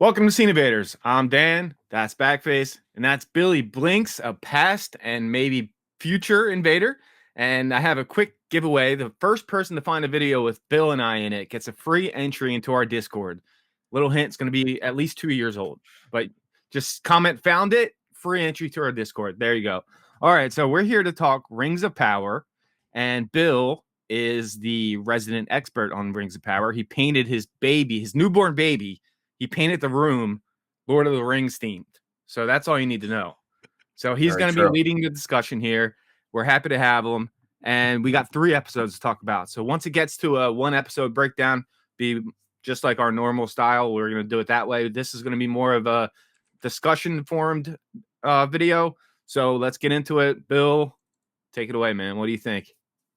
Welcome to Scene Invaders. I'm Dan, that's Backface, and that's Billy Blinks, a past and maybe future invader. And I have a quick giveaway. The first person to find a video with Bill and I in it gets a free entry into our Discord. Little hint, it's going to be at least 2 years old, but just comment found it, free entry to our Discord. There you go. All right, so we're here to talk Rings of Power, and Bill is the resident expert on Rings of Power. He painted his baby, his newborn baby. He painted the room Lord of the Rings themed. So that's all you need to know. So he's going to be leading the discussion here. We're happy to have him. And we got 3 episodes to talk about. So once it gets to a 1 episode breakdown, be just like our normal style, we're going to do it that way. This is going to be more of a discussion formed video. So let's get into it. Bill, take it away, man. What do you think?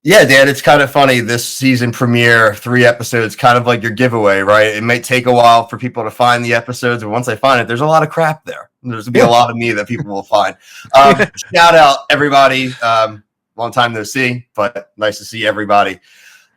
Yeah, Dan, it's kind of funny. This season premiere, 3 episodes, kind of like your giveaway, right? It might take a while for people to find the episodes, and once they find it, there's a lot of crap there. There's going to be a lot of me that people will find. Shout out, everybody. Long time no see, but nice to see everybody.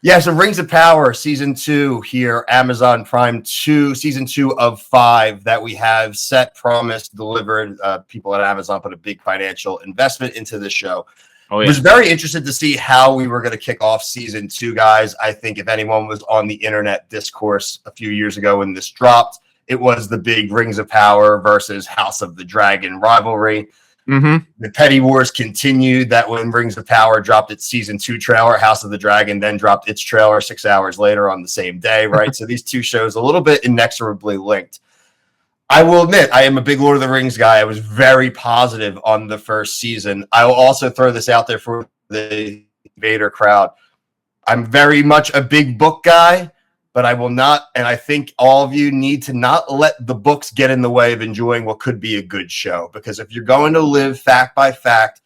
Yeah, so Rings of Power, Season 2 here, Amazon Prime 2, Season 2 of 5 that we have set, promised, delivered. People at Amazon put a big financial investment into this show. Oh, yeah. Was very interested to see how we were going to kick off Season 2, guys. I think if anyone was on the internet discourse a few years ago when this dropped, it was the big Rings of Power versus House of the Dragon rivalry. Mm-hmm. The petty wars continued. That when Rings of Power dropped its Season 2 trailer, House of the Dragon then dropped its trailer 6 hours later on the same day, right? So these two shows a little bit inexorably linked. I will admit, I am a big Lord of the Rings guy. I was very positive on the first season. I will also throw this out there for the Vader crowd. I'm very much a big book guy, but I will not, and I think all of you need to not let the books get in the way of enjoying what could be a good show. Because if you're going to live fact by fact,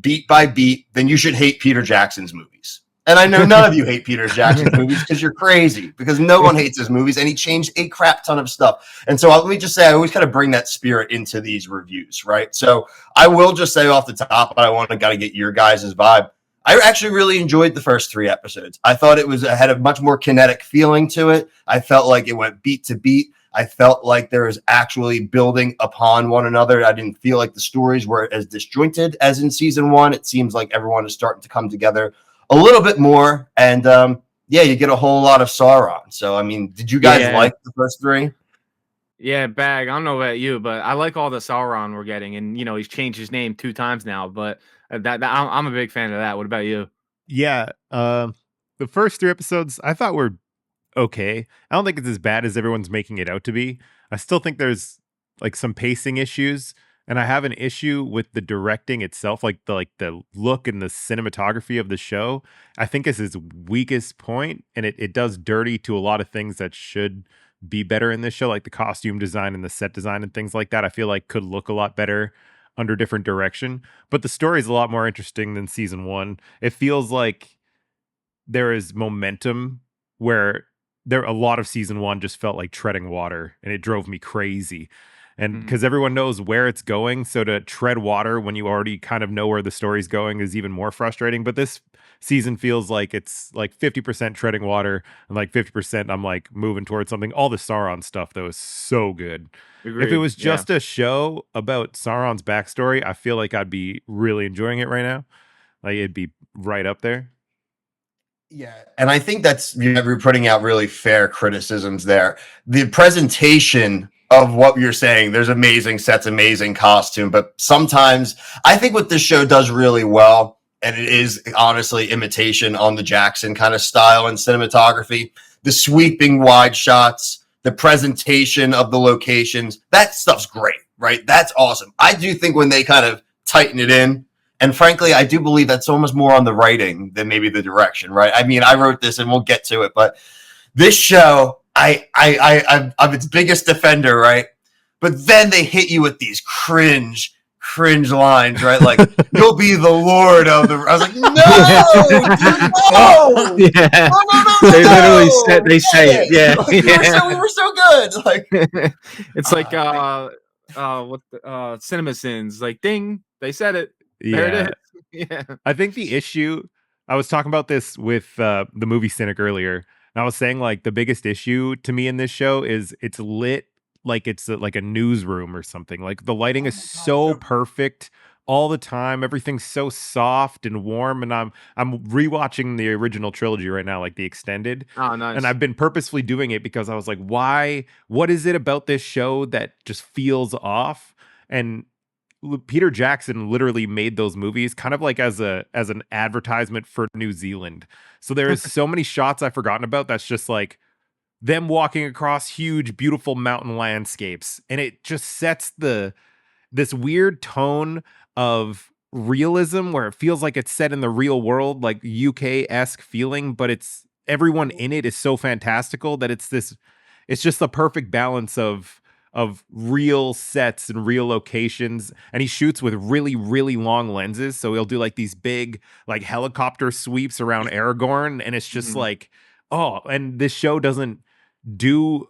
beat by beat, then you should hate Peter Jackson's movies. And I know none of you hate Peter Jackson's movies because you're crazy, because no one hates his movies, and he changed a crap ton of stuff. And so let me just say, I always kind of bring that spirit into these reviews, right? So I will just say off the top, but I got to get your guys' vibe. I actually really enjoyed the first 3 episodes. I thought it had a much more kinetic feeling to it. I felt like it went beat to beat. I felt like there was actually building upon one another. I didn't feel like the stories were as disjointed as in Season 1. It seems like everyone is starting to come together a little bit more, and you get a whole lot of Sauron. So, I mean, did you guys like the first 3? Yeah, Bag. I don't know about you, but I like all the Sauron we're getting, and he's changed his name 2 times now. But I'm a big fan of that. What about you? Yeah, the first 3 episodes I thought were okay. I don't think it's as bad as everyone's making it out to be. I still think there's like some pacing issues. And I have an issue with the directing itself, like the look and the cinematography of the show. I think is its weakest point, and it does dirty to a lot of things that should be better in this show, like the costume design and the set design and things like that. I feel like could look a lot better under different direction. But the story is a lot more interesting than Season 1. It feels like there is momentum where a lot of Season 1 just felt like treading water, and it drove me crazy. And because everyone knows where it's going, so to tread water when you already kind of know where the story's going is even more frustrating. But this season feels like it's like 50% treading water and like 50% I'm like moving towards something. All the Sauron stuff, though, is so good. Agreed. If it was just a show about Sauron's backstory, I feel like I'd be really enjoying it right now. Like, it'd be right up there. Yeah, and I think that's, you're putting out really fair criticisms there. The presentation of what you're saying, there's amazing sets, amazing costume, but sometimes I think what this show does really well, and it is honestly imitation on the Jackson kind of style and cinematography, the sweeping wide shots, the presentation of the locations, that stuff's great, right? That's awesome. I do think when they kind of tighten it in, and frankly, I do believe that's almost more on the writing than maybe the direction, right? I mean, I wrote this and we'll get to it, but this show, I'm its biggest defender, right? But then they hit you with these cringe lines, right? Like, you'll be the Lord of the... I was like, no! Yeah. No. They literally said, they say it. Yeah. Like, we were so good. Like, it's like, Cinema Sins. Like, ding, they said it. There it is. Yeah. I think the issue... I was talking about this with the movie Cynic earlier. And I was saying, like, the biggest issue to me in this show is it's lit like it's like a newsroom or something. Like the lighting Oh is my God, so so perfect all the time. Everything's so soft and warm. And I'm rewatching the original trilogy right now, like the extended. Oh, And nice. I've been purposefully doing it because I was like, why? What is it about this show that just feels off? And Peter Jackson literally made those movies kind of like as an advertisement for New Zealand. So there is so many shots I've forgotten about that's just like them walking across huge beautiful mountain landscapes, and it just sets this weird tone of realism where it feels like it's set in the real world, like UK-esque feeling, but it's everyone in it is so fantastical that it's just the perfect balance of real sets and real locations. And he shoots with really, really long lenses. So he'll do like these big like helicopter sweeps around Aragorn. And it's just Mhm. like, oh, and this show doesn't do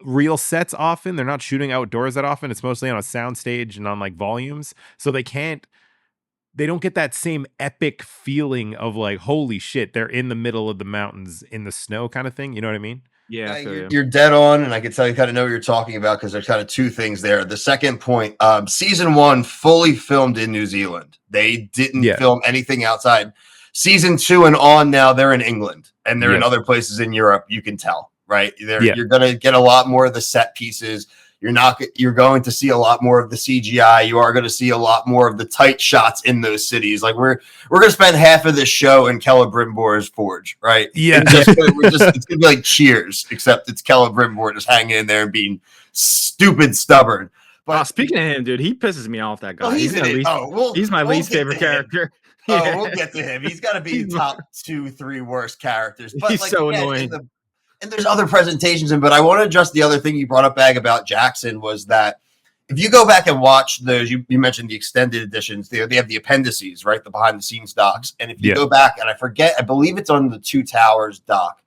real sets often. They're not shooting outdoors that often. It's mostly on a soundstage and on like volumes. So they don't get that same epic feeling of like, holy shit, they're in the middle of the mountains in the snow kind of thing. You know what I mean? Yeah, I feel you. you're dead on, and I can tell you kind of know what you're talking about because there's kind of two things there. The second point, season 1 fully filmed in New Zealand. They didn't Yeah. film anything outside. Season 2 and on now, they're in England and they're in Yep. other places in Europe. You can tell, right? Yeah. You're going to get a lot more of the set pieces. You're going to see a lot more of the CGI. You are going to see a lot more of the tight shots in those cities. Like we're going to spend half of this show in Celebrimbor's forge, right? Yeah. It's going to be like Cheers, except it's Celebrimbor just hanging in there and being stupid stubborn. But Speaking of him, dude, he pisses me off. That guy. oh, he's my we'll least get favorite to him. character. Oh, we'll get to him. He's got to be top 2-3 worst characters. But He's like, so again, annoying. and there's other presentations, but I want to address the other thing you brought up, Bag, about Jackson was that if you go back and watch those, you mentioned the extended editions, they have the appendices, right? The behind the scenes docs. And if you go back, and I believe it's on the Two Towers doc,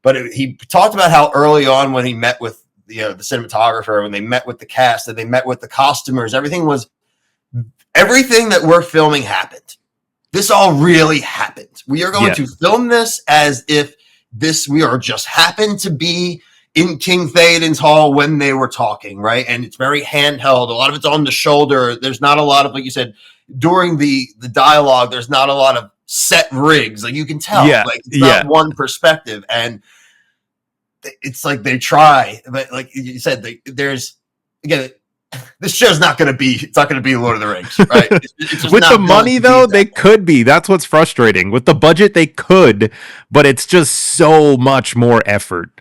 but he talked about how early on when he met with the cinematographer, when they met with the cast and they met with the costumers, everything that we're filming happened. This all really happened. We are going to film this as if we are just happened to be in King Theoden's hall when they were talking, right? And it's very handheld. A lot of it's on the shoulder. There's not a lot of, like you said, during the dialogue, there's not a lot of set rigs. Like you can tell, like it's not one perspective. And it's like they try, but like you said, there's again, this show's not going to be Lord of the Rings, right? It's With the money, though, they could be. That's what's frustrating. With the budget, they could, but it's just so much more effort.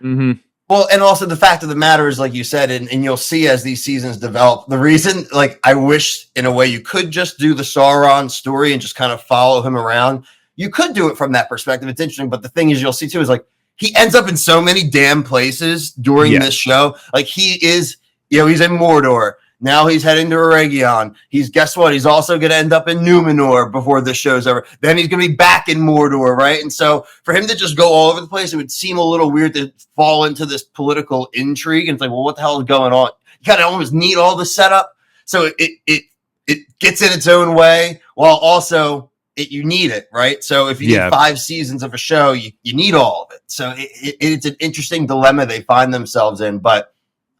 Mm-hmm. Well, and also the fact of the matter is, like you said, and you'll see as these seasons develop, the reason, like, I wish in a way you could just do the Sauron story and just kind of follow him around. You could do it from that perspective. It's interesting, but the thing is, you'll see too, is like he ends up in so many damn places during this show. Like he is. He's in Mordor. Now he's heading to Eregion. Guess what? He's also going to end up in Numenor before this show's over. Then he's going to be back in Mordor, right? And so for him to just go all over the place, it would seem a little weird to fall into this political intrigue. And it's like, well, what the hell is going on? You kind of almost need all the setup. So it gets in its own way while also you need it, right? So if you need 5 seasons of a show, you need all of it. So it's an interesting dilemma they find themselves in. But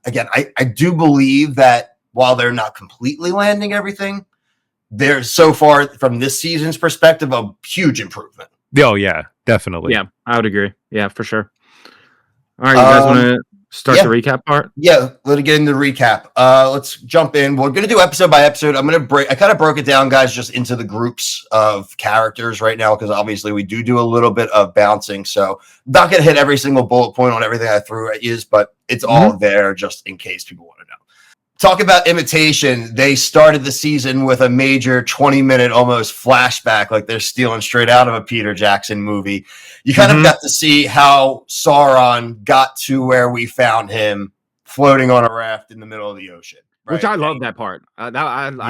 again, I do believe that while they're not completely landing everything, there's so far from this season's perspective a huge improvement. Oh yeah, definitely. Yeah, I would agree. Yeah, for sure. All right, you guys want to start the recap part? Yeah, let's get into the recap. Let's jump in. We're going to do episode by episode. I kind of broke it down, guys, just into the groups of characters right now, because obviously we do a little bit of bouncing. So I'm not going to hit every single bullet point on everything I threw at you, but it's all there just in case people want to know. Talk about imitation. They started the season with a major 20-minute almost flashback, like they're stealing straight out of a Peter Jackson movie. You kind of got to see how Sauron got to where we found him, floating on a raft in the middle of the ocean. Right? Which I love that part. I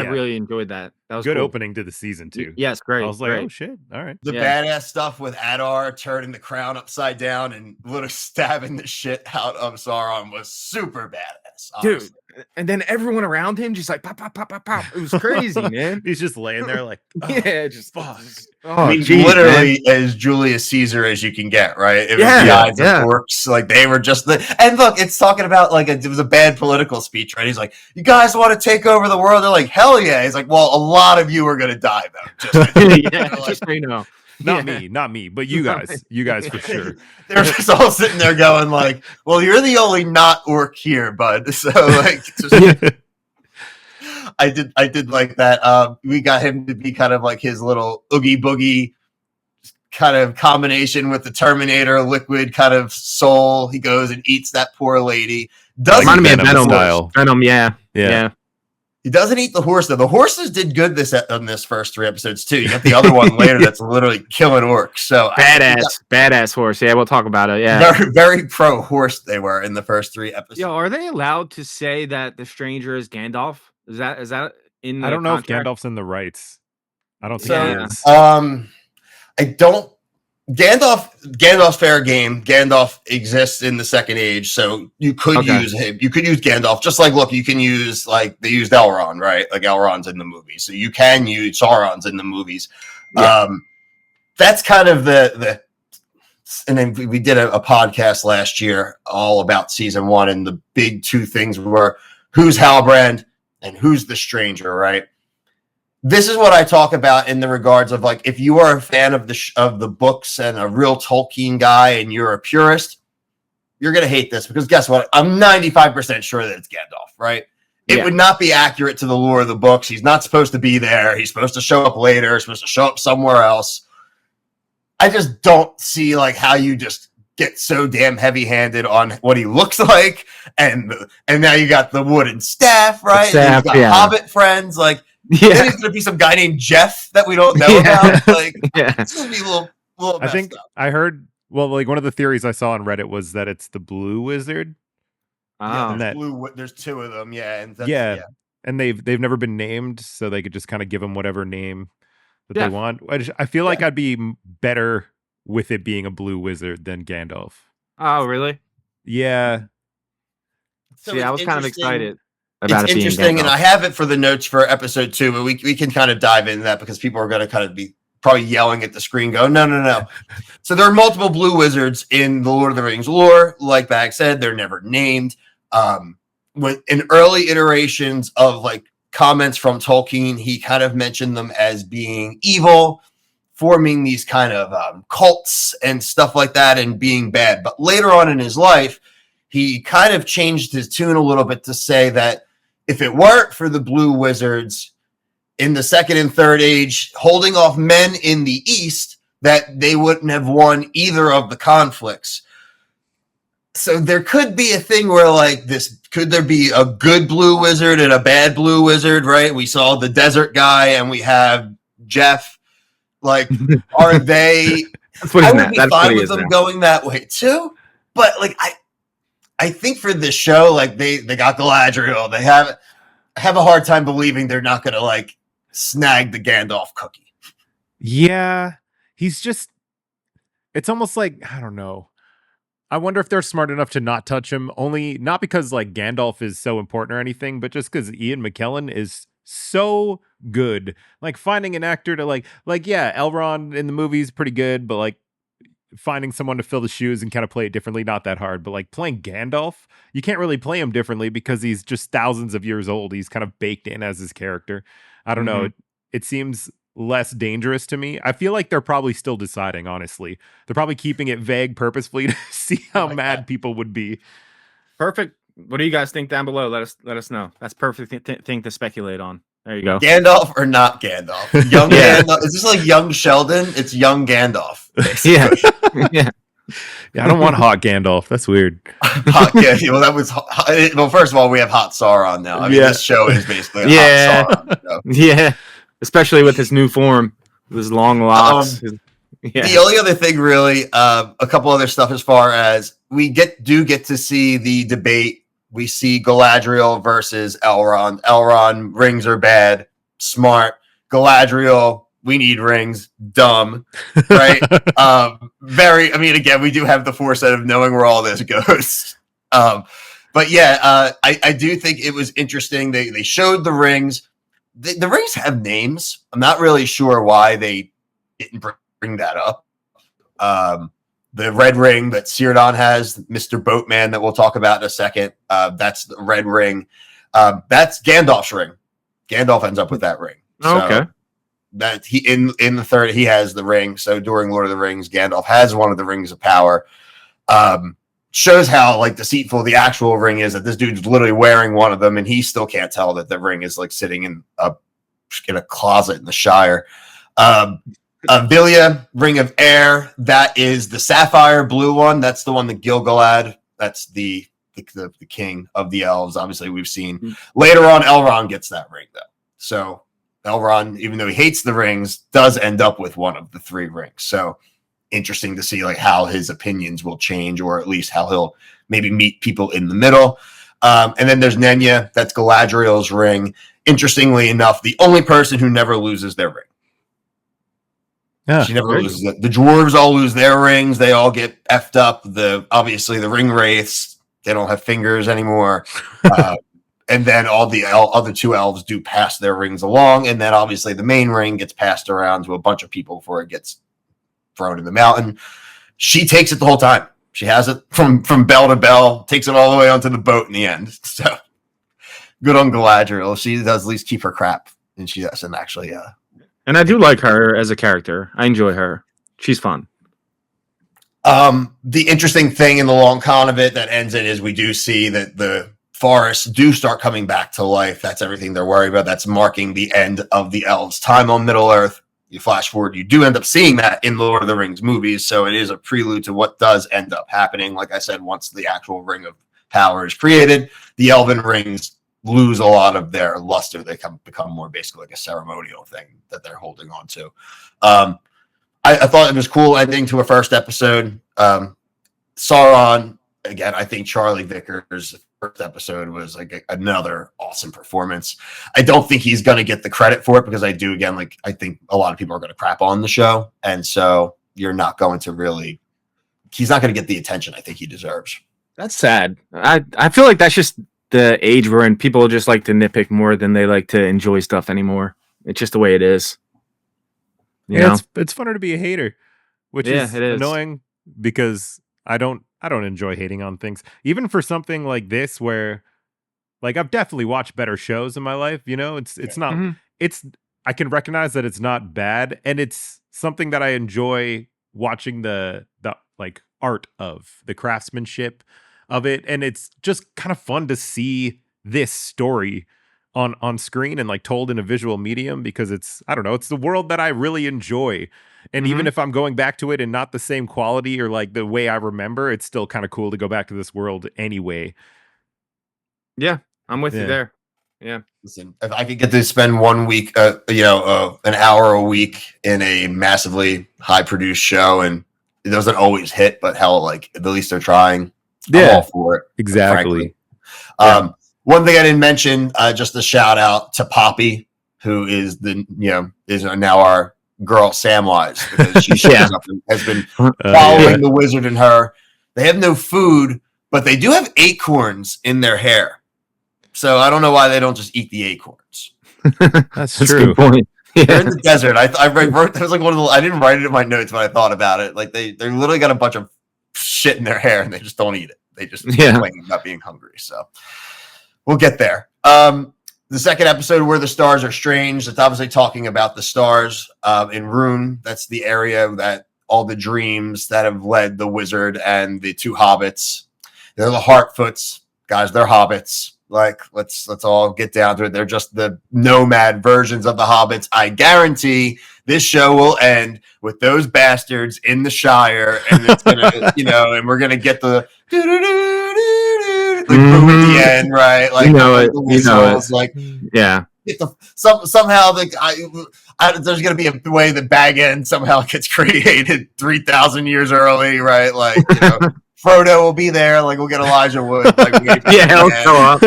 really enjoyed that. That was good cool. opening to the season too. Yes, great. I was like, great. oh shit, all right. The badass stuff with Adar turning the crown upside down and literally stabbing the shit out of Sauron was super badass. Honestly. and then everyone around him just like pop, pop, pop, pop, pop. It was crazy, man. He's just laying there like, oh, Yeah, just fuck. Oh, I mean, geez, literally as Julius Caesar as you can get, right? It was Yeah, the eyes yeah. of orcs. Like they were just and look, it's talking about like it was a bad political speech, right? He's like, "You guys want to take over the world?" They're like, "Hell yeah!" He's like, "Well, a lot of you are gonna die though." Just Yeah, like, just so you know. Not me, but you guys for sure. they're just all sitting there going like, "Well, you're the only not orc here, bud." So like, just, I did like that. We got him to be kind of like his little oogie boogie kind of combination with the Terminator liquid kind of soul. He goes and eats that poor lady. Doesn't Reminded me of Venom Venom style. Venom, yeah. He doesn't eat the horse though. The horses did good on this first 3 episodes too. You got the other one later that's literally killing orcs. So Badass horse. Yeah, we'll talk about it. Yeah. very, very pro horse they were in the first 3 episodes. Yo, are they allowed to say that the stranger is Gandalf? Is that in the I don't know contract? if Gandalf's in the rights. I don't think So, he is. I don't. Gandalf's fair game. Gandalf exists in the Second Age, so you could use him. You could use Gandalf, just like look, you can use like they used Elrond, right? Like Elrond's in the movies, so you can use Sauron's in the movies. Yeah. That's kind of the. And then we did a podcast last year all about season 1, and the big 2 things were who's Halbrand and who's the stranger, right? This is what I talk about in the regards of like, if you are a fan of the books and a real Tolkien guy and you're a purist, you're going to hate this because guess what? I'm 95% sure that it's Gandalf, right? It would not be accurate to the lore of the books. He's not supposed to be there. He's supposed to show up later. He's supposed to show up somewhere else. I just don't see like how you just get so damn heavy-handed on what he looks like. And now you got the wooden staff, right? Staff, you got Hobbit friends, like, then he's gonna be some guy named Jeff that we don't know about. Like, it's gonna be a little. I think up. I heard. Well, like one of the theories I saw on Reddit was that it's the Blue Wizard. Yeah, and there's 2 of them. Yeah, and and they've never been named, so they could just kind of give them whatever name that they want. I feel like I'd be better with it being a Blue Wizard than Gandalf. Oh, really? Yeah. So I was kind of excited. It's interesting, and I have it for the notes for episode 2, but we can kind of dive into that because people are going to kind of be probably yelling at the screen, go, no. So there are multiple Blue Wizards in the Lord of the Rings lore. Like Bag said, they're never named. In early iterations of like comments from Tolkien, he kind of mentioned them as being evil, forming these kind of cults and stuff like that, and being bad. But later on in his life, he kind of changed his tune a little bit to say that if it weren't for the Blue Wizards in the Second and Third Age holding off men in the East, that they wouldn't have won either of the conflicts. So there could be a thing where like this, could there be a good Blue Wizard and a bad Blue Wizard, right? We saw the desert guy and we have Jeff. Like, are they? I would be fine with them going that way too. But like, I think for this show, like they got Galadriel. They have a hard time believing they're not going to like snag the Gandalf cookie. Yeah, he's just. It's almost like I don't know. I wonder if they're smart enough to not touch him. Only not because like Gandalf is so important or anything, but just because Ian McKellen is so good. Like finding an actor to like yeah, Elrond in the movie is pretty good, but like finding someone to fill the shoes and kind of play it differently, not that hard. But like playing Gandalf, you can't really play him differently because he's just thousands of years old. He's kind of baked in as his character. I don't know. It seems less dangerous to me. I feel like they're probably still deciding, honestly. They're probably keeping it vague purposefully to see how mad people would be. Perfect. What do you guys think down below? Let us know. That's perfect thing to speculate on. There you go. Gandalf or not Gandalf? Young Gandalf. Is this like young Sheldon? It's young Gandalf. Yeah. I don't want hot Gandalf. That's weird. Well, that was well. First of all, we have hot Sauron now. I mean, this show is basically hot Sauron. So. Yeah, especially with his new form, with his long locks. The only other thing, really, a couple other stuff as far as we get to see the debate. We see Galadriel versus Elrond. Elrond, rings are bad. Smart. Galadriel, we need rings. Dumb. Right? I mean, again, we do have the foresight of knowing where all this goes. But yeah, I do think it was interesting. They showed the rings. The rings have names. I'm not really sure why they didn't bring that up. The red ring that Cyrodiil has, Mr. Boatman, that we'll talk about in a second. That's the red ring. That's Gandalf's ring. Gandalf ends up with that ring. So Okay. that he in the third, he has the ring. So during Lord of the Rings, Gandalf has one of the rings of power. Shows how like deceitful the actual ring is, that this dude's literally wearing one of them and he still can't tell that the ring is like sitting in a closet in the Shire. Bilia, Ring of Air, that is the sapphire blue one. That's the one that Gil-galad, that's the king of the elves. Obviously, we've seen later on Elrond gets that ring though. So Elrond, even though he hates the rings, does end up with one of the 3 rings. So interesting to see like how his opinions will change, or at least how he'll maybe meet people in the middle. And then there's Nenya, that's Galadriel's ring. Interestingly enough, the only person who never loses their ring. Yeah, she never loses it. The dwarves all lose their rings. They all get effed up. Obviously the ring wraiths, they don't have fingers anymore. And then all the other 2 elves do pass their rings along. And then obviously the main ring gets passed around to a bunch of people before it gets thrown in the mountain. She takes it the whole time. She has it from bell to bell, takes it all the way onto the boat in the end. So good on Galadriel. She does at least keep her crap, and she doesn't actually. And I do like her as a character. I enjoy her. She's fun. The interesting thing in the long con of it that ends it is we do see that the forests do start coming back to life. That's everything they're worried about. That's marking the end of the elves' time on Middle Earth. You flash forward, you do end up seeing that in the Lord of the Rings movies, so it is a prelude to what does end up happening. Like I said, once the actual Ring of Power is created, the Elven rings lose a lot of their luster. They become more basically like a ceremonial thing that they're holding on to. I thought it was cool ending to a first episode. Sauron, again, I think Charlie Vickers' first episode was like another awesome performance. I don't think he's going to get the credit for it because I think a lot of people are going to crap on the show. And so you're not going to really, he's not going to get the attention I think he deserves. That's sad. I feel like that's just the age we're in. People just like to nitpick more than they like to enjoy stuff anymore. It's just the way it is. You know? It's funner to be a hater, which is annoying because I don't enjoy hating on things. Even for something like this where like I've definitely watched better shows in my life, you know? It's not I can recognize that it's not bad, and it's something that I enjoy watching the like art of, the craftsmanship of it, and it's just kind of fun to see this story on screen and like told in a visual medium, because it's, I don't know, it's the world that I really enjoy. And even if I'm going back to it and not the same quality or like the way I remember, it's still kind of cool to go back to this world anyway. Yeah, I'm with you there. Yeah. Listen, if I could get to spend 1 week, an hour a week in a massively high produced show, and it doesn't always hit, but hell, like at least they're trying. I'm all for it. Exactly. One thing I didn't mention, just a shout out to Poppy, who is is now our girl Samwise, because she shows up and has been following the wizard and her. They have no food, but they do have acorns in their hair. So I don't know why they don't just eat the acorns. That's a true. good point. They're in the desert. I wrote, that was like one of the, I didn't write it in my notes, but I thought about it. Like they literally got a bunch of shit in their hair and they just don't eat it. They just complain about being hungry. So we'll get there. The second episode, Where the Stars Are Strange, it's obviously talking about the stars in Rune. That's the area that all the dreams that have led the wizard and the 2 hobbits. They're the Hartfoots. Guys, they're hobbits. Like, let's all get down to it. They're just the nomad versions of the hobbits. I guarantee this show will end with those bastards in the Shire, and it's gonna, and we're gonna get the at the end, right? Like, like, yeah. Somehow there's gonna be a way that Bag End somehow gets created 3,000 years early, right? Like, Frodo will be there. Like, we'll get Elijah Wood. Like, he'll show up.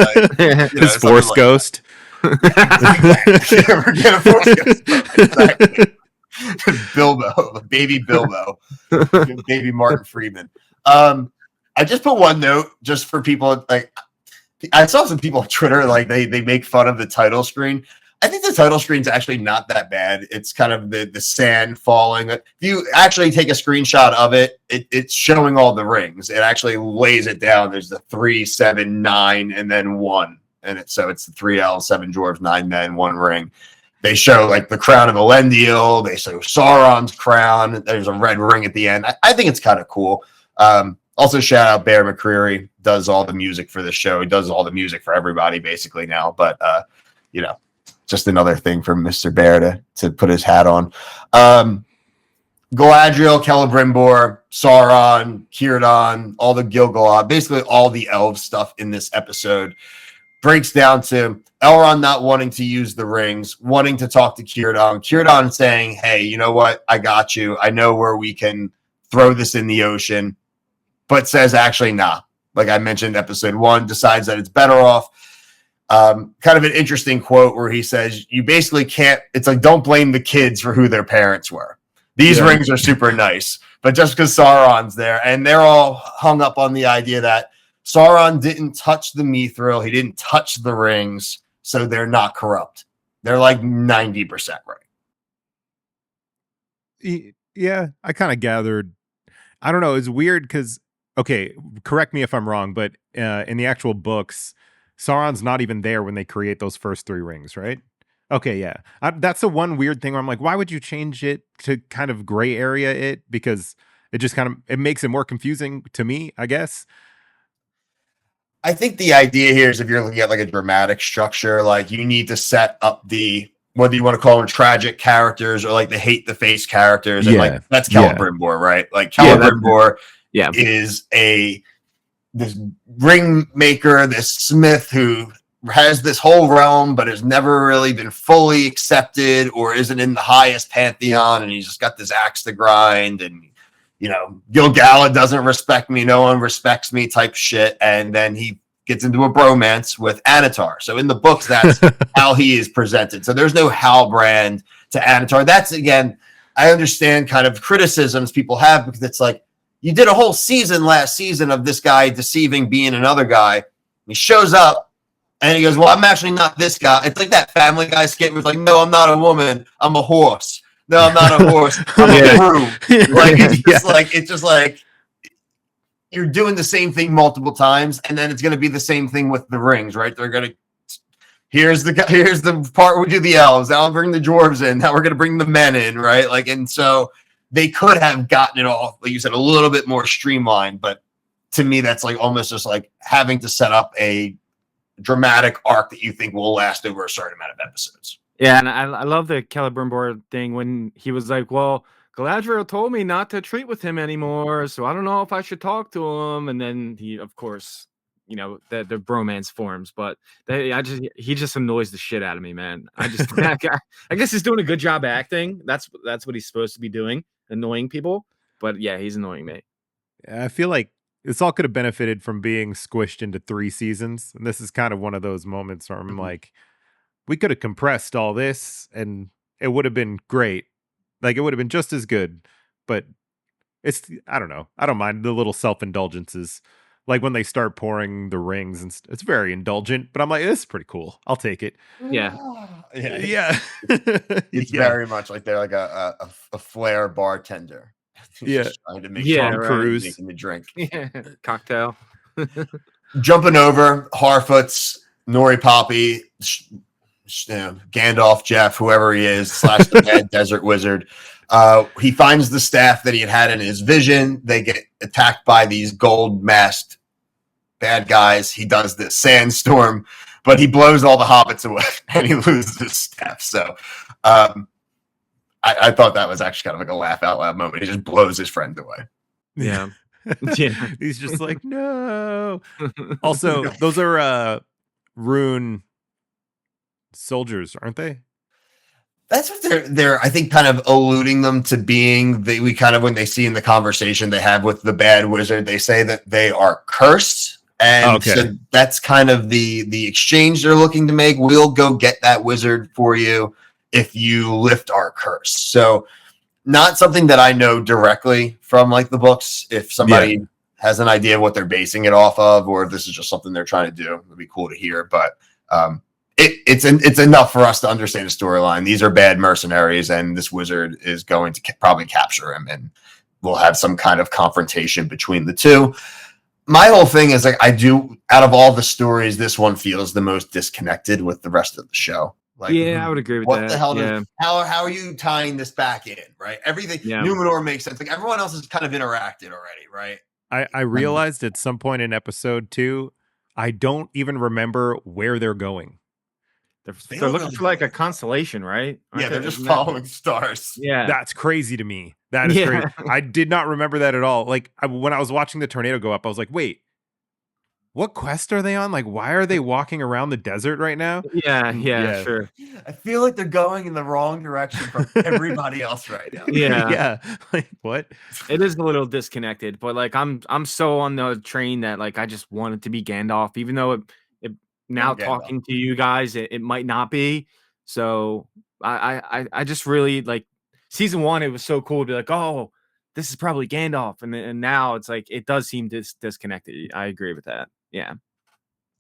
His Force Ghost. We're getting a Force Ghost. Exactly. Bilbo, baby Martin Freeman. I just put one note just for people. Like, I saw some people on Twitter, like they make fun of the title screen. I think the title screen's actually not that bad. It's kind of the sand falling. If you actually take a screenshot of it, it's showing all the rings. It actually lays it down. There's the 3, 7, 9, and then 1. And it's the 3 L's, 7 dwarves, 9 men, 1 ring. They show like the crown of Elendil. They show Sauron's crown. There's a red ring at the end. I think it's kind of cool. Also, shout out Bear McCreary, does all the music for the show. He does all the music for everybody basically now. But just another thing for Mr. Bear to put his hat on. Galadriel, Celebrimbor, Sauron, Círdan, all the Gil-galad, basically all the elf stuff in this episode breaks down to Elrond not wanting to use the rings, wanting to talk to Círdan saying, hey, you know what? I got you. I know where we can throw this in the ocean, but says actually, nah. Like I mentioned, episode 1, decides that it's better off. Kind of an interesting quote where he says, you basically can't, it's like, don't blame the kids for who their parents were. These rings are super nice, but just because Sauron's there, and they're all hung up on the idea that Sauron didn't touch the Mithril, he didn't touch the rings, so they're not corrupt. They're like 90% right. Yeah, I kind of gathered. I don't know. It's weird because, okay, correct me if I'm wrong, but in the actual books, Sauron's not even there when they create those first 3 rings, right? Okay, yeah. That's the one weird thing where I'm like, why would you change it to kind of gray area it? Because it just kind of, it makes it more confusing to me, I guess. I think the idea here is if you're looking at like a dramatic structure, like you need to set up whether you want to call them tragic characters or like the hate the face characters. And like that's Celebrimbor, right? Like Celebrimbor is this ring maker, this smith who has this whole realm, but has never really been fully accepted or isn't in the highest pantheon. And he's just got this axe to grind. And, Gil-galad doesn't respect me. No one respects me type shit. And then he gets into a bromance with Annatar. So in the books, that's how he is presented. So there's no Halbrand to Annatar. That's, again, I understand kind of criticisms people have because it's like, you did a whole season last season of this guy deceiving being another guy. He shows up and he goes, well, I'm actually not this guy. It's like that Family Guy skit was like, no, I'm not a woman. I'm a horse. No, I'm not a horse. I'm a broom. Like, it's just like you're doing the same thing multiple times. And then it's going to be the same thing with the rings, right? They're going to, here's the part where we do the elves. Now I'll bring the dwarves in. Now we're going to bring the men in, right? Like, and so they could have gotten it all, like you said, a little bit more streamlined, but to me, that's like almost just like having to set up a dramatic arc that you think will last over a certain amount of episodes. Yeah, and I love the Celebrimbor thing when he was like, well, Galadriel told me not to treat with him anymore, so I don't know if I should talk to him. And then he, of course, the bromance forms, but he just annoys the shit out of me, man. I guess he's doing a good job acting. That's what he's supposed to be doing, annoying people. But yeah, he's annoying me. I feel like this all could have benefited from being squished into 3 seasons, and this is kind of one of those moments where I'm like, we could have compressed all this, and it would have been great. Like it would have been just as good, but I don't know. I don't mind the little self-indulgences. Like when they start pouring the rings, and it's very indulgent, but I'm like, this is pretty cool. I'll take it. Yeah. Yeah. It's very much like they're like a flair bartender. Just trying to make Tom Cruise making the drink. Yeah. Cocktail. Jumping over Harfoots, Nori Poppy, Gandalf, Jeff, whoever he is, / the bad desert wizard. He finds the staff that he had in his vision. They get attacked by these gold masked bad guys. He does this sandstorm, but he blows all the hobbits away and he loses his staff. So I thought that was actually kind of like a laugh out loud moment. He just blows his friend away. Yeah. Yeah. He's just like, no. Also, those are rune soldiers, aren't they? That's what they're I think kind of alluding them to being. We kind of, when they see in the conversation they have with the bad wizard, they say that they are cursed, and so that's kind of the exchange they're looking to make. We'll go get that wizard for you if you lift our curse. So not something that I know directly from like the books. If somebody has an idea of what they're basing it off of, or if this is just something they're trying to do. It'd be cool to hear, but it's enough for us to understand the storyline. These are bad mercenaries, and this wizard is going to probably capture him, and we'll have some kind of confrontation between the two. My whole thing is like, out of all the stories, this one feels the most disconnected with the rest of the show. Like, I would agree with what that. the hell? How are you tying this back in? Right, everything. Numenor makes sense. Like everyone else has kind of interacted already, right? I realized at some point in episode 2, I don't even remember where they're going. They're looking for like a constellation, right? Yeah, they're just following stars. Yeah, that's crazy to me. That is crazy. I did not remember that at all. Like when I was watching the tornado go up, I was like, wait, what quest are they on? Like, why are they walking around the desert right now? Yeah, sure. I feel like they're going in the wrong direction from everybody else right now. Yeah. Like what? It is a little disconnected, but like I'm so on the train that like I just want it to be Gandalf, even though it now talking to you guys, it might not be. So I just really like season 1. It was so cool to be like, oh, this is probably Gandalf, and now it's like it does seem disconnected. I agree with that. Yeah,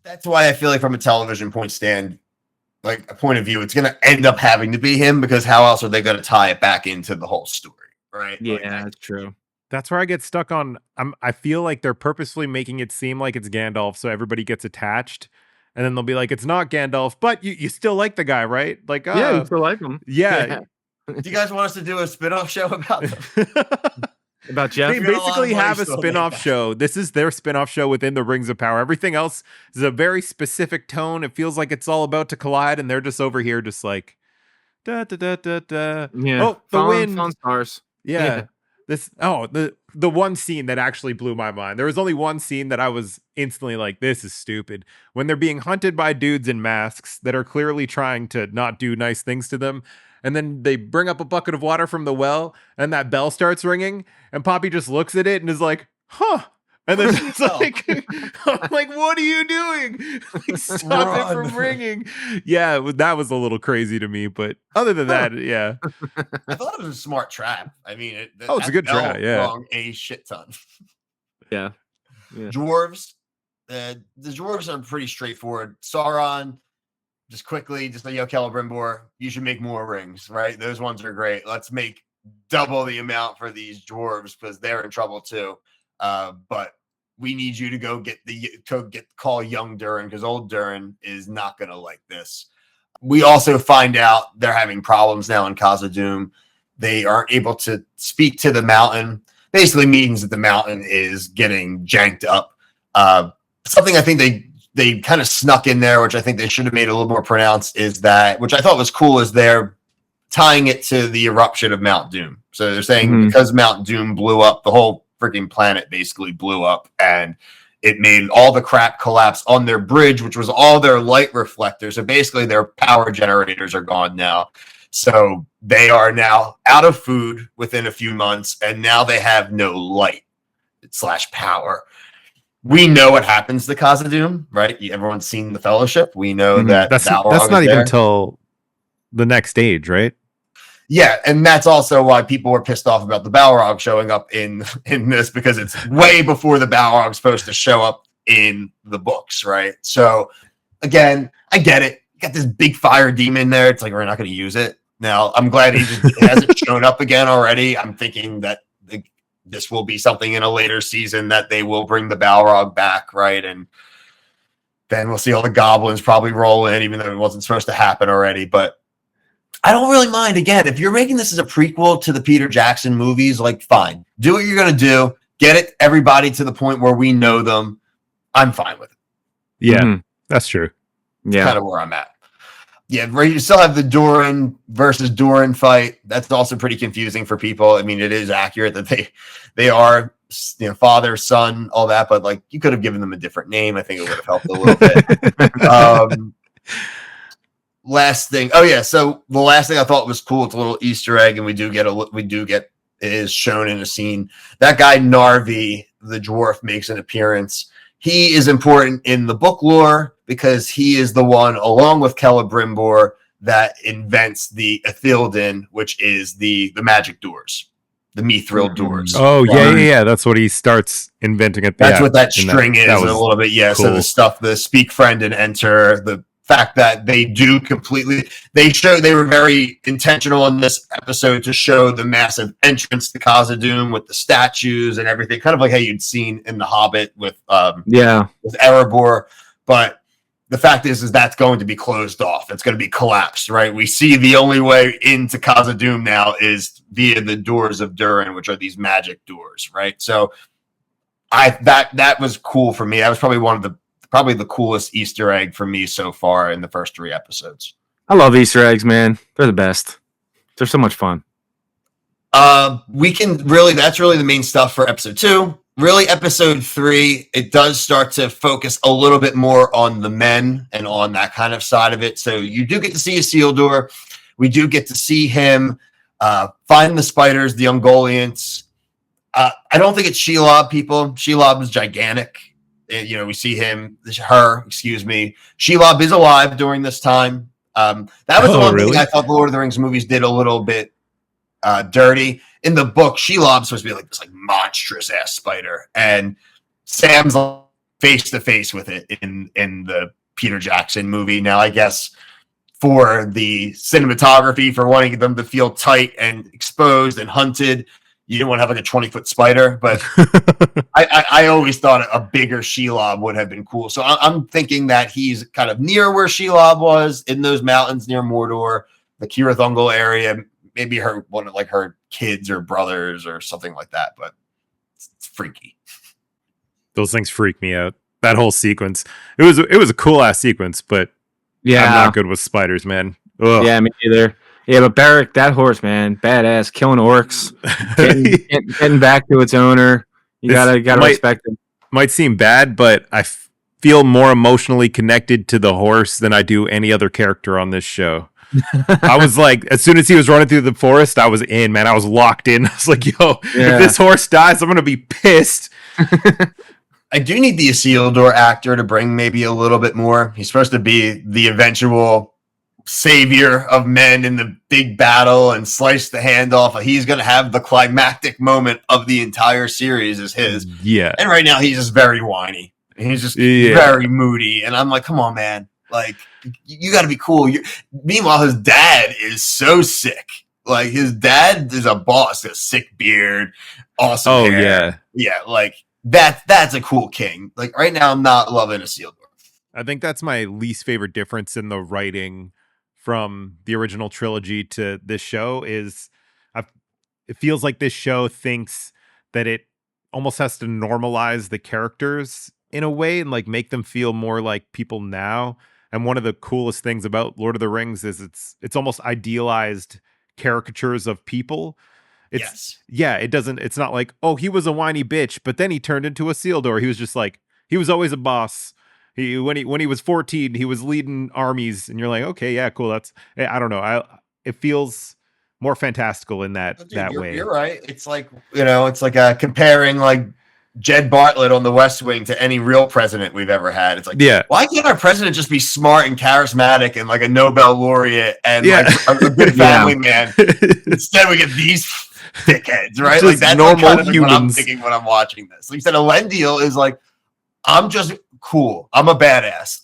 that's why I feel like from a television point of view, it's going to end up having to be him, because how else are they going to tie it back into the whole story, right? Yeah, like, that's true. That's where I get stuck on. I feel like they're purposefully making it seem like it's Gandalf, so everybody gets attached. And then they'll be like, it's not Gandalf, but you still like the guy, right? Like, yeah, you still like him. Yeah. Do you guys want us to do a spin-off show about them? About Jeff? They basically have a spin-off show. This is their spin-off show within the Rings of Power. Everything else is a very specific tone. It feels like it's all about to collide, and they're just over here just like, da, da, da, da, da. Yeah. Oh, the wind. Found stars. Yeah. The one scene that actually blew my mind. There was only one scene that I was instantly like, this is stupid. When they're being hunted by dudes in masks that are clearly trying to not do nice things to them. And then they bring up a bucket of water from the well, and that bell starts ringing, and Poppy just looks at it and is like, huh. And then it's like, I'm like, what are you doing? Like, stop it from ringing. Yeah, that was a little crazy to me. But other than that, yeah. I thought it was a smart trap. I mean, it's a good trap. Yeah. A shit ton. Yeah. Dwarves. The dwarves are pretty straightforward. Sauron, just quickly, just like, yo, Celebrimbor, you should make more rings, right? Those ones are great. Let's make double the amount for these dwarves because they're in trouble too. But we need you to go call young Durin, because old Durin is not going to like this. We also find out they're having problems now in Khazad-dûm. They aren't able to speak to the mountain. Basically means that the mountain is getting janked up. Something I think they kind of snuck in there, which I think they should have made a little more pronounced, is that, which I thought was cool, is they're tying it to the eruption of Mount Doom. So they're saying because Mount Doom blew up, the whole freaking planet basically blew up, and it made all the crap collapse on their bridge, which was all their light reflectors. So basically their power generators are gone now. So they are now out of food within a few months, and now they have no light / power. We know what happens to Khazad-dûm, right? Everyone's seen the Fellowship. We know that that's not even until the next stage, right? Yeah, and that's also why people were pissed off about the Balrog showing up in this, because it's way before the Balrog's supposed to show up in the books, right? So again, I get it. You got this big fire demon there. It's like, we're not going to use it. Now, I'm glad he just hasn't shown up again already. I'm thinking that this will be something in a later season, that they will bring the Balrog back, right? And then we'll see all the goblins probably roll in, even though it wasn't supposed to happen already. But I don't really mind. Again, if you're making this as a prequel to the Peter Jackson movies, like, fine. Do what you're going to do. Get everybody to the point where we know them. I'm fine with it. Yeah, that's true. Yeah. Kind of where I'm at. Yeah, where you still have the Durin versus Durin fight. That's also pretty confusing for people. I mean, it is accurate that they are, father, son, all that, but like, you could have given them a different name. I think it would have helped a little bit. Last thing. Oh yeah. So the last thing I thought was cool. It's a little Easter egg, and we do get it is shown in a scene. That guy Narvi, the dwarf, makes an appearance. He is important in the book lore because he is the one, along with Celebrimbor, that invents the Ithilden, which is the magic doors. the Mithril doors. Oh yeah. That's what he starts inventing at the That's end. what that string is that a was little bit. Yeah. So cool. the stuff, the speak friend and enter, the fact that they do completely, they were very intentional in this episode to show the massive entrance to Khazad-dûm with the statues and everything, kind of like how you'd seen in The Hobbit with Erebor. But the fact is that's going to be closed off. It's going to be collapsed, right? We see the only way into Khazad-dûm now is via the doors of Durin, which are these magic doors, right? So that was cool for me. That was probably the coolest Easter egg for me so far in the first 3 episodes. I love Easter eggs, man. They're the best. They're so much fun. That's really the main stuff for episode 2. Really, episode 3, it does start to focus a little bit more on the men and on that kind of side of it. So you do get to see Isildur. We do get to see him find the spiders, the Ungoliants. I don't think it's Shelob, people. Shelob is gigantic. We see Shelob is alive during this time. That was the one thing I thought the Lord of the Rings movies did a little bit dirty. In the book, Shelob's supposed to be like this monstrous ass spider, and Sam's face to face with it in the Peter Jackson movie. Now, I guess for the cinematography, for wanting them to feel tight and exposed and hunted, you didn't want to have a 20-foot spider, but I always thought a bigger Shelob would have been cool. So I'm thinking that he's kind of near where Shelob was, in those mountains near Mordor, the Cirith Ungol area. Maybe one of her kids or brothers or something like that, but it's freaky. Those things freak me out. That whole sequence. It was a cool ass sequence, but I'm not good with spiders, man. Ugh. Yeah, me either. Yeah, but Beric, that horse, man, badass, killing orcs, getting back to its owner. You gotta respect him. Might seem bad, but I feel more emotionally connected to the horse than I do any other character on this show. I was like, as soon as he was running through the forest, I was in, man. I was locked in. I was like, yo, if this horse dies, I'm gonna be pissed. I do need the Isildur actor to bring maybe a little bit more. He's supposed to be the eventual savior of men in the big battle and slice the hand off. He's going to have the climactic moment of the entire series is his. Yeah. And right now he's just very whiny. He's just very moody. And I'm like, come on, man. Like, you got to be cool. Meanwhile, his dad is so sick. Like, his dad is a boss, a sick beard, awesome hair. Yeah, like, that's a cool king. Like, right now, I'm not loving Isildur. I think that's my least favorite difference in the writing from the original trilogy to this show is it feels like this show thinks that it almost has to normalize the characters in a way and like make them feel more like people now. And one of the coolest things about Lord of the Rings is it's almost idealized caricatures of people. It's not like, oh, he was a whiny bitch, but then he turned into Isildur. He was just like, he was always a boss. When he was 14, he was leading armies, and you're like, okay, yeah, cool. I don't know. It feels more fantastical in that way. You're right. It's like, it's like comparing like Jed Bartlett on The West Wing to any real president we've ever had. It's like, why can't our president just be smart and charismatic and like a Nobel laureate and like a good family man? Instead, we get these dickheads, right? Like that's normal kind of humans. what I'm thinking when I'm watching this. Like you said, Elendil is like, I'm just cool. I'm a badass.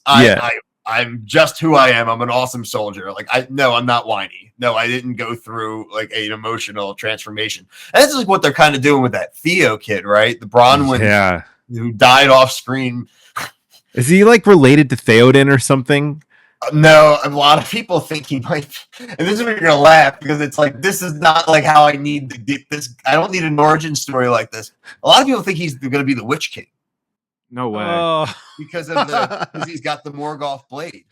I'm just who I am. I'm an awesome soldier. Like I'm not whiny. No, I didn't go through like an emotional transformation. And this is what they're kind of doing with that Theo kid, right? The Bronwyn who died off screen. Is he like related to Theoden or something? No, a lot of people think he might. And this is where you're gonna laugh because it's like this is not like how I need to get this. I don't need an origin story like this. A lot of people think he's going to be the Witch King. No way. Because he's got the Morgoth blade.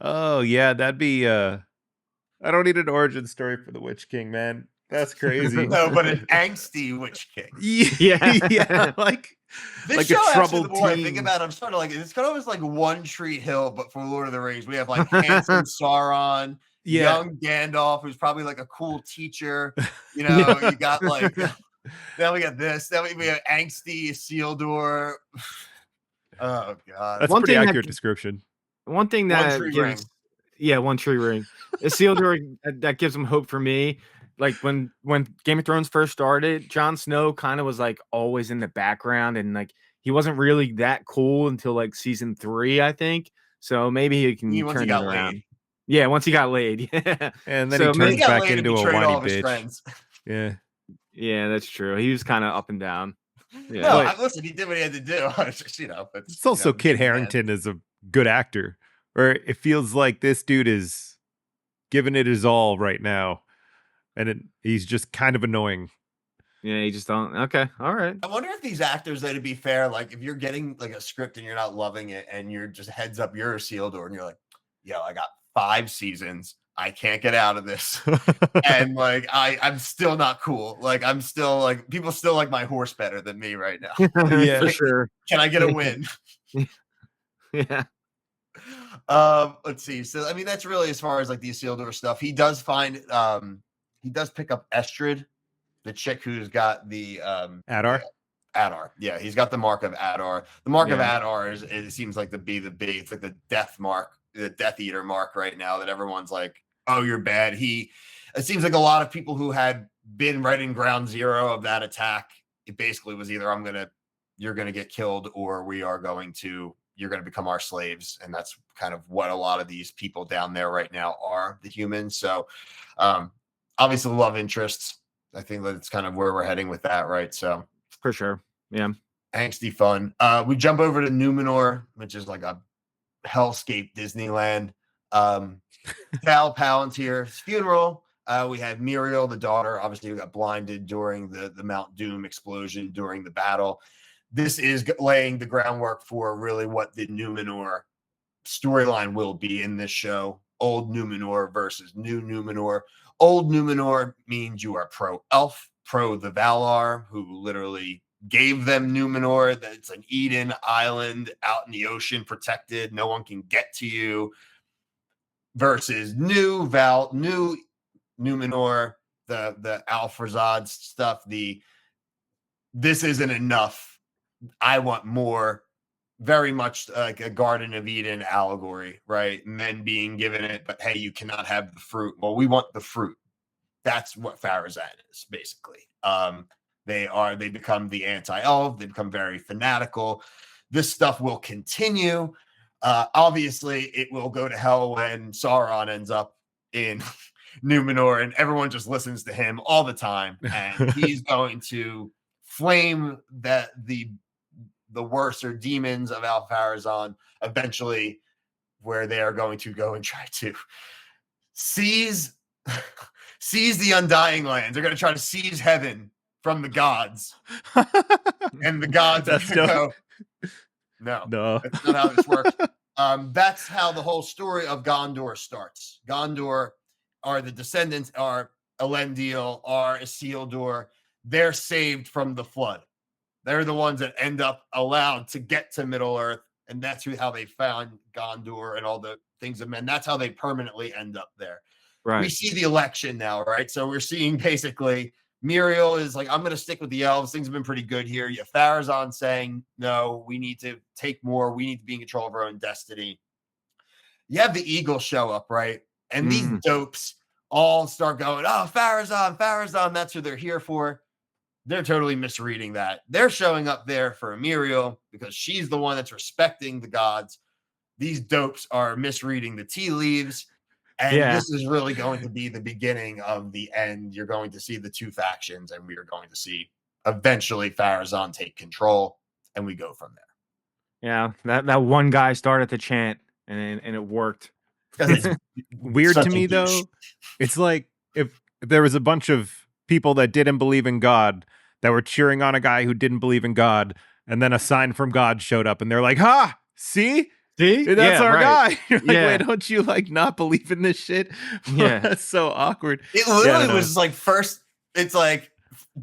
Oh yeah, that'd be I don't need an origin story for the Witch King, man. That's crazy. No, but an angsty Witch King. Yeah, like this like show, a troubled actually, the more I teen. think about it, I'm starting to like it. It's kind of almost like One Tree Hill, but for Lord of the Rings. We have like handsome Sauron, young Gandalf, who's probably like a cool teacher. You got like then we got this. Then we have angsty Isildur. Oh god, that's a pretty accurate description. One thing that One Tree Ring. Isildur that gives him hope for me like when Game of Thrones first started, Jon Snow kind of was like always in the background, and like he wasn't really that cool until like season 3, I think. So maybe he can Once he turn it got around. laid. Yeah, once he got laid. Yeah. And then So he He turns got back laid and into a betrayed whiny all of his bitch. friends. Yeah. Yeah, that's true. He was kind of up and down. Yeah. No, But listen, he did what he had to do. It's just, it's also Kit Harington is a good actor. Or it feels like this dude is giving it his all right now. And he's just kind of annoying. Yeah, you just don't. Okay, all right. I wonder if these actors, though, to be fair, like if you're getting like a script and you're not loving it, and you're just heads up, you're a Isildur, and you're like, yo, I got 5 seasons. I can't get out of this. And like I'm still not cool. Like I'm still like people still like my horse better than me right now. Yeah. For sure. Can I get a win? Yeah. Let's see. So I mean, that's really as far as like the Isildur stuff. He does pick up Estrid, the chick who's got the Adar. Adar. Yeah, he's got the mark of Adar. The mark of Yeah. Adar is it seems like it's like the death mark, the Death Eater mark right now that everyone's like, oh, you're bad. It seems like a lot of people who had been right in ground zero of that attack, it basically was either you're gonna get killed, or you're gonna become our slaves. And that's kind of what a lot of these people down there right now are, the humans. So obviously love interests. I think that's kind of where we're heading with that, right? So For sure. Yeah. angsty fun. We jump over to Numenor, which is like a hellscape Disneyland. Cal Palantir's funeral. We had Muriel, the daughter, obviously who got blinded during the Mount Doom explosion during the battle. This is laying the groundwork for really what the Numenor storyline will be in this show. Old Numenor versus new Numenor. Old Numenor means you are pro-elf, pro the Valar, who literally gave them Numenor. That it's an Eden island out in the ocean, protected. No one can get to you. Versus new Numenor, the Alfrazad stuff. This isn't enough. I want more. Very much like a Garden of Eden allegory, right? Men being given it, but hey, you cannot have the fruit. Well, we want the fruit. That's what Pharazan is, basically. They become the anti-elf. They become very fanatical. This stuff will continue. Obviously, it will go to hell when Sauron ends up in Numenor, and everyone just listens to him all the time, and he's going to flame the worst or demons of Al-Pharazôn eventually, where they are going to go and try to seize the Undying Lands. They're going to try to seize heaven from the gods, and the gods are going to go, no, that's not how this works. That's how the whole story of Gondor starts. Gondor are the descendants, are Elendil, are Isildur. They're saved from the flood. They're the ones that end up allowed to get to Middle Earth, and that's how they found Gondor and all the things of men. That's how they permanently end up there. Right. We see the election now, right? So we're seeing basically Muriel is like, I'm going to stick with the elves. Things have been pretty good here. You have Pharazôn saying, no, we need to take more. We need to be in control of our own destiny. You have the Eagles show up, right? And these dopes all start going, oh, Pharazôn, that's who they're here for. They're totally misreading that. They're showing up there for Muriel because she's the one that's respecting the gods. These dopes are misreading the tea leaves. And this is really going to be the beginning of the end. You're going to see the two factions, and we are going to see eventually Pharazôn take control, and we go from there. Yeah, that one guy started the chant, and it worked. It's weird to me, though. It's like if there was a bunch of people that didn't believe in God that were cheering on a guy who didn't believe in God, and then a sign from God showed up, and they're like, "Ha! See? That's our guy." You're like, wait, don't you like not believe in this shit? Yeah, that's so awkward. It literally was like first. It's like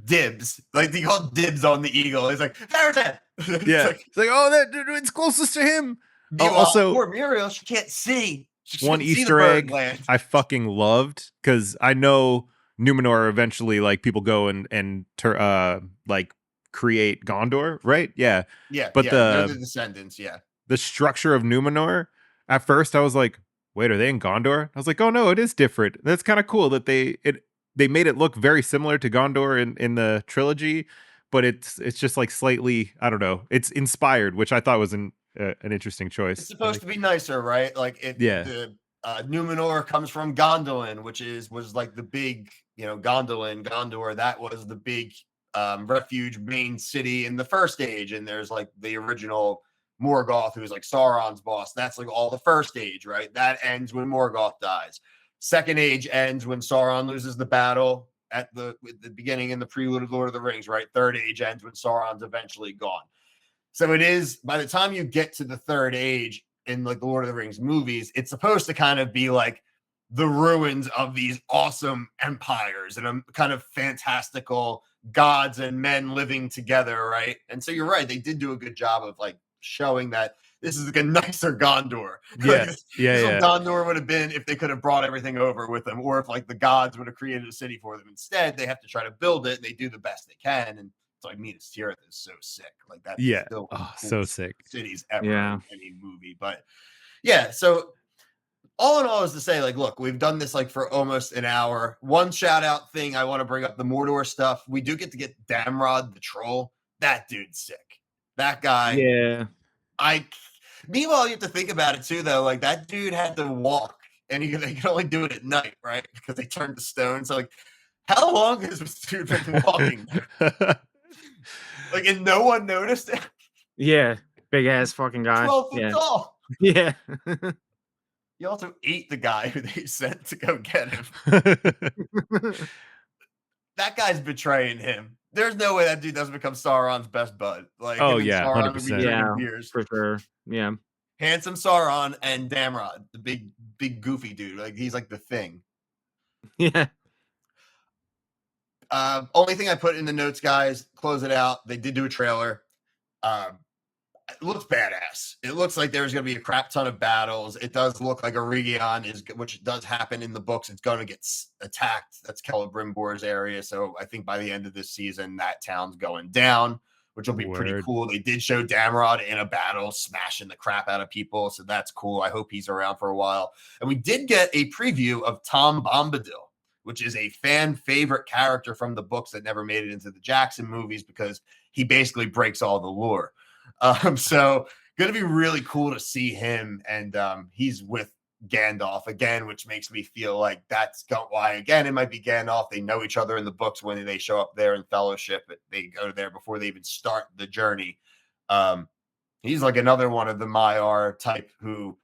dibs. Like they call dibs on the eagle. It's like Pharazôn. It's like oh, it's closest to him. Also, poor Muriel, she can't see. One Easter egg I fucking loved, because I know Numenor eventually, like, people go and like create Gondor, right? Yeah. But they're the descendants, the structure of Numenor, at first I was like, wait, are they in Gondor? I was like, oh no, it is different. That's kind of cool that it they made it look very similar to Gondor in the trilogy, but it's just like slightly, I don't know, it's inspired, which I thought was an interesting choice. It's supposed to be nicer, right? Like Yeah. the Numenor comes from Gondolin, which was like the big, Gondolin, Gondor. That was the big refuge main city in the First Age, and there's like the original Morgoth, who's like Sauron's boss. That's like all the First Age, right? That ends when Morgoth dies. Second Age ends when Sauron loses the battle at the beginning in the prelude of Lord of the Rings, right? Third Age ends when Sauron's eventually gone. So it is, by the time you get to the Third Age in like the Lord of the Rings movies, it's supposed to kind of be like the ruins of these awesome empires and a kind of fantastical gods and men living together, right? And so you're right, they did do a good job of like showing that this is like a nicer Gondor. Yeah, This yeah. what Gondor would have been if they could have brought everything over with them, or if like the gods would have created a city for them. Instead, they have to try to build it, and they do the best they can. And it's like Minas Tirith is so sick. Like that's Yeah. still one of Oh, the so coolest sick. cities ever Yeah. in any movie. But yeah, so all in all is to say, like, look, we've done this like for almost an hour. One shout out thing I want to bring up, the Mordor stuff. We do get to get Damrod the troll. That dude's sick. That guy. Yeah. Meanwhile, you have to think about it too, though. Like that dude had to walk, and they could only do it at night, right? Because they turned to stone. So, like, how long has this dude been walking? Like, and no one noticed it. Yeah. Big ass fucking guy. 12 foot Yeah. tall. Yeah. He also ate the guy who they sent to go get him. That guy's betraying him. There's no way that dude doesn't become Sauron's best bud. Like, Oh, him and yeah, Sauron would be 100%. drinking Yeah, beers. for sure. Yeah. Handsome Sauron and Damrod, the big goofy dude. Like, he's like the thing. Yeah. Only thing I put in the notes, guys, close it out. They did do a trailer. It looks badass. It looks like there's going to be a crap ton of battles. It does look like Eregion which does happen in the books. It's going to get attacked. That's Celebrimbor's area. So I think by the end of this season, that town's going down, which will be pretty cool. They did show Damrod in a battle, smashing the crap out of people. So that's cool. I hope he's around for a while. And we did get a preview of Tom Bombadil, which is a fan favorite character from the books that never made it into the Jackson movies because he basically breaks all the lore. So going to be really cool to see him. And he's with Gandalf again, which makes me feel like that's why, again, it might be Gandalf. They know each other in the books when they show up there in Fellowship. They go there before they even start the journey. He's like another one of the Maiar type who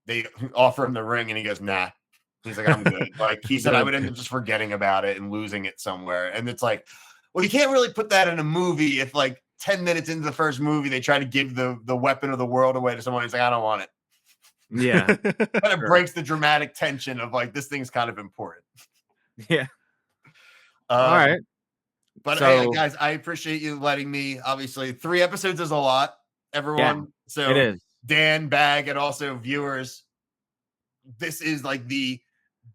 they offer him the ring and he goes, nah. He's like, I'm good. Like he said, I would end up just forgetting about it and losing it somewhere. And it's like, well, you can't really put that in a movie if like 10 minutes into the first movie, they try to give the weapon of the world away to someone. He's like, I don't want it. Yeah. Kind of breaks the dramatic tension of like, this thing's kind of important. Yeah. All right. But hey, guys, I appreciate you letting me. Obviously, 3 episodes is a lot, everyone. Yeah, so it is. Dan, Bag, and also viewers, this is like the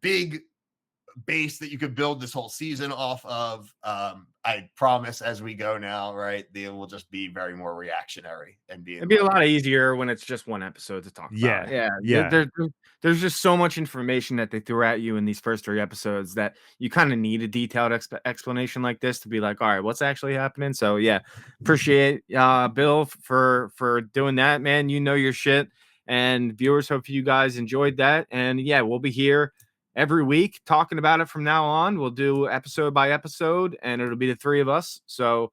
big base that you could build this whole season off of. I promise as we go now, right, they will just be very more reactionary and it'd be a lot easier when it's just one episode to talk about. Yeah. There's just so much information that they threw at you in these first 3 episodes that you kind of need a detailed explanation like this to be like, all right, what's actually happening? So yeah, appreciate Bill for doing that, man. You know your shit. And viewers, hope you guys enjoyed that. And yeah, we'll be here every week talking about it from now on. We'll do episode by episode, and it'll be the 3 of us. So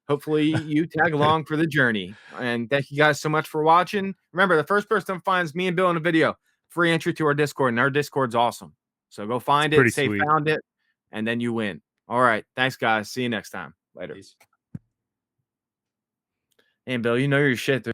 hopefully you tag along for the journey. And thank you guys so much for watching. Remember, the first person that finds me and Bill in a video, free entry to our Discord, and our Discord's awesome. So go find it, say sweet. Found it, and then you win. All right. Thanks, guys. See you next time. Later. Peace. And Bill, you know your shit.